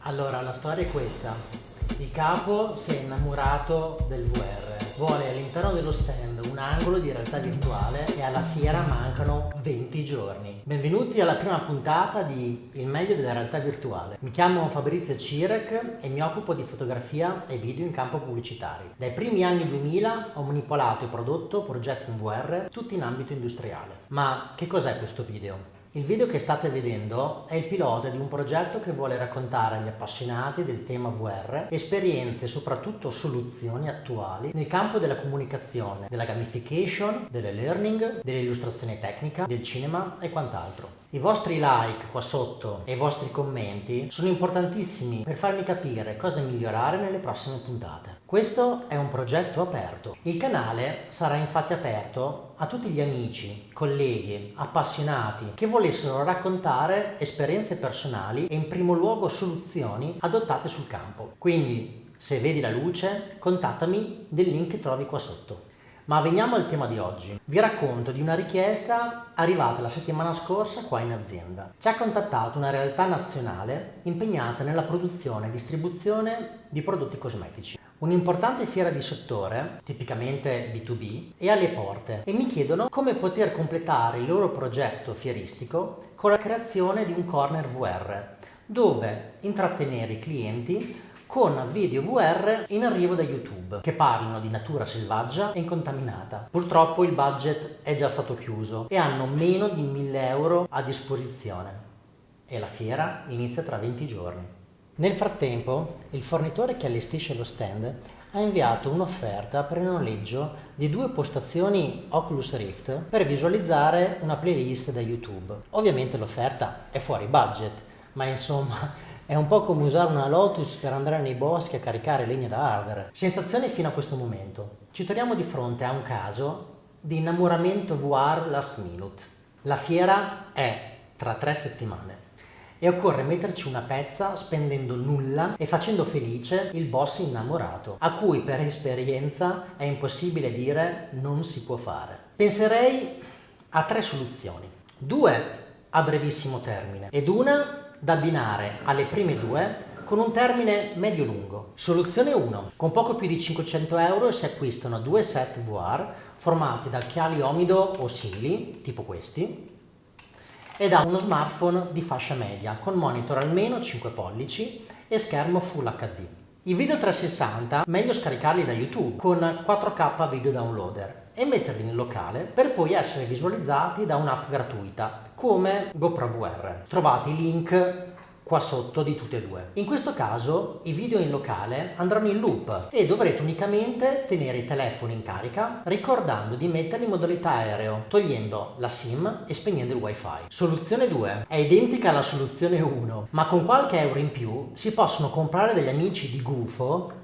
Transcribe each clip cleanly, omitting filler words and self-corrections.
Allora, la storia è questa. Il capo si è innamorato del VR, vuole all'interno dello stand un angolo di realtà virtuale e alla fiera mancano 20 giorni. Benvenuti alla prima puntata di Il meglio della realtà virtuale. Mi chiamo Fabrizio Cirek e mi occupo di fotografia e video in campo pubblicitario. Dai primi anni 2000 ho manipolato e prodotto progetti in VR, tutti in ambito industriale. Ma che cos'è questo video? Il video che state vedendo è il pilota di un progetto che vuole raccontare agli appassionati del tema VR esperienze e soprattutto soluzioni attuali nel campo della comunicazione, della gamification, dell'e-learning, dell'illustrazione tecnica, del cinema e quant'altro. I vostri like qua sotto e i vostri commenti sono importantissimi per farmi capire cosa migliorare nelle prossime puntate. Questo è un progetto aperto. Il canale sarà infatti aperto a tutti gli amici, colleghi, appassionati che volessero raccontare esperienze personali e in primo luogo soluzioni adottate sul campo. Quindi, se vedi la luce, contattami del link che trovi qua sotto. Ma veniamo al tema di oggi. Vi racconto di una richiesta arrivata la settimana scorsa qua in azienda. Ci ha contattato una realtà nazionale impegnata nella produzione e distribuzione di prodotti cosmetici. Un'importante fiera di settore, tipicamente B2B, è alle porte e mi chiedono come poter completare il loro progetto fieristico con la creazione di un corner VR, dove intrattenere i clienti con video VR in arrivo da YouTube che parlino di natura selvaggia e incontaminata. Purtroppo il budget è già stato chiuso e hanno meno di 1.000 euro a disposizione e la fiera inizia tra 20 giorni. Nel frattempo, il fornitore che allestisce lo stand ha inviato un'offerta per il noleggio di 2 postazioni Oculus Rift per visualizzare una playlist da YouTube. Ovviamente l'offerta è fuori budget, ma insomma è un po' come usare una Lotus per andare nei boschi a caricare legna da ardere. Sensazioni fino a questo momento. Ci troviamo di fronte a un caso di innamoramento VR last minute. La fiera è tra 3 settimane e occorre metterci una pezza spendendo nulla e facendo felice il boss innamorato, a cui per esperienza è impossibile dire non si può fare. Penserei a 3 soluzioni, 2 a brevissimo termine ed una da abbinare alle prime 2 con un termine medio-lungo. Soluzione 1. Con poco più di 500 euro si acquistano 2 set VR formati da occhiali omido o simili, tipo questi, e da uno smartphone di fascia media con monitor almeno 5 pollici e schermo Full HD. I video 360 meglio scaricarli da YouTube con 4K video downloader e metterli nel locale per poi essere visualizzati da un'app gratuita come GoPro VR. Trovate i link qua sotto di tutte e 2. In questo caso i video in locale andranno in loop e dovrete unicamente tenere i telefoni in carica ricordando di metterli in modalità aereo, togliendo la SIM e spegnendo il wifi. Soluzione 2 è identica alla soluzione 1, ma con qualche euro in più si possono comprare dagli amici di Gufo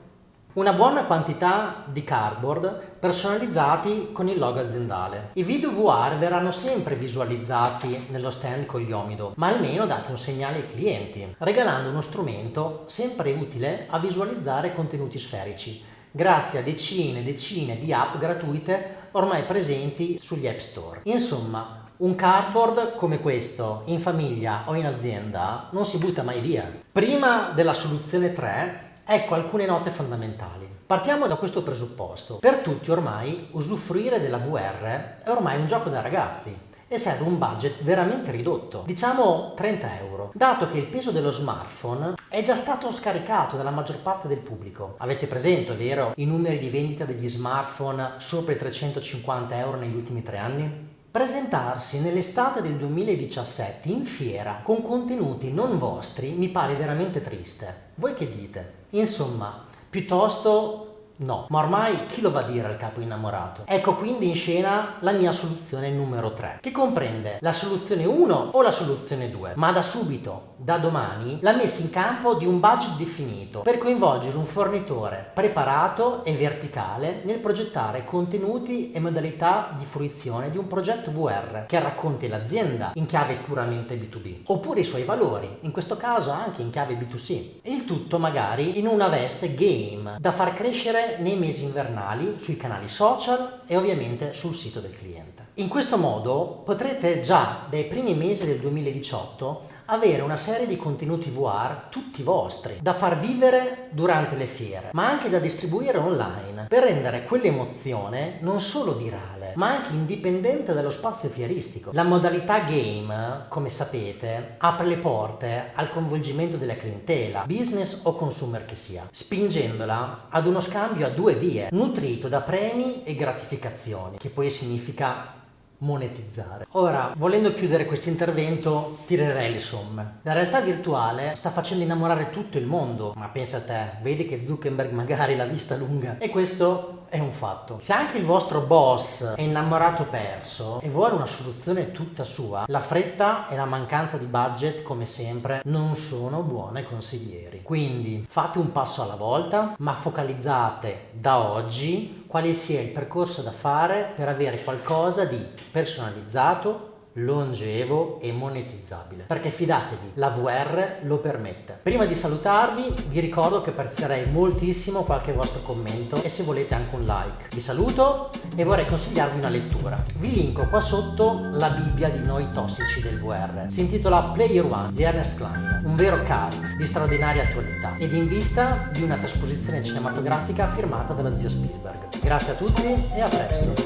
una buona quantità di cardboard personalizzati con il logo aziendale. I video VR verranno sempre visualizzati nello stand con gli omido, ma almeno date un segnale ai clienti, regalando uno strumento sempre utile a visualizzare contenuti sferici, grazie a decine e decine di app gratuite ormai presenti sugli App Store. Insomma, un cardboard come questo in famiglia o in azienda non si butta mai via. Prima della soluzione 3, ecco alcune note fondamentali. Partiamo da questo presupposto. Per tutti ormai usufruire della VR è ormai un gioco da ragazzi e serve un budget veramente ridotto, diciamo 30 euro, dato che il peso dello smartphone è già stato scaricato dalla maggior parte del pubblico. Avete presente, vero, i numeri di vendita degli smartphone sopra i 350 euro negli ultimi 3 anni? Presentarsi nell'estate del 2017 in fiera con contenuti non vostri mi pare veramente triste. Voi che dite? Insomma, piuttosto no, ma ormai chi lo va a dire al capo innamorato? Ecco quindi in scena la mia soluzione numero 3, che comprende la soluzione 1 o la soluzione 2, ma da subito, da domani, la messa in campo di un budget definito per coinvolgere un fornitore preparato e verticale nel progettare contenuti e modalità di fruizione di un progetto VR che racconti l'azienda in chiave puramente B2B, oppure i suoi valori, in questo caso anche in chiave B2C. Il tutto magari in una veste game da far crescere nei mesi invernali sui canali social e ovviamente sul sito del cliente. In questo modo potrete già dai primi mesi del 2018 avere una serie di contenuti VR tutti vostri, da far vivere durante le fiere, ma anche da distribuire online, per rendere quell'emozione non solo virale, ma anche indipendente dallo spazio fieristico. La modalità game, come sapete, apre le porte al coinvolgimento della clientela, business o consumer che sia, spingendola ad uno scambio a due vie, nutrito da premi e gratificazioni, che poi significa monetizzare. Ora, volendo chiudere questo intervento, tirerei le somme. La realtà virtuale sta facendo innamorare tutto il mondo, ma pensa a te, vedi che Zuckerberg magari l'ha vista lunga, e questo è un fatto. Se anche il vostro boss è innamorato perso e vuole una soluzione tutta sua, la fretta e la mancanza di budget, come sempre, non sono buone consiglieri. Quindi fate un passo alla volta, ma focalizzate da oggi quale sia il percorso da fare per avere qualcosa di personalizzato, longevo e monetizzabile, perché fidatevi, la VR lo permette. Prima di salutarvi vi ricordo che apprezzerei moltissimo qualche vostro commento e se volete anche un like. Vi saluto e vorrei consigliarvi una lettura. Vi linko qua sotto la Bibbia di noi tossici del VR. Si intitola Player One di Ernest Cline, un vero cult di straordinaria attualità ed in vista di una trasposizione cinematografica firmata dallo zio Spielberg. Grazie a tutti e a presto.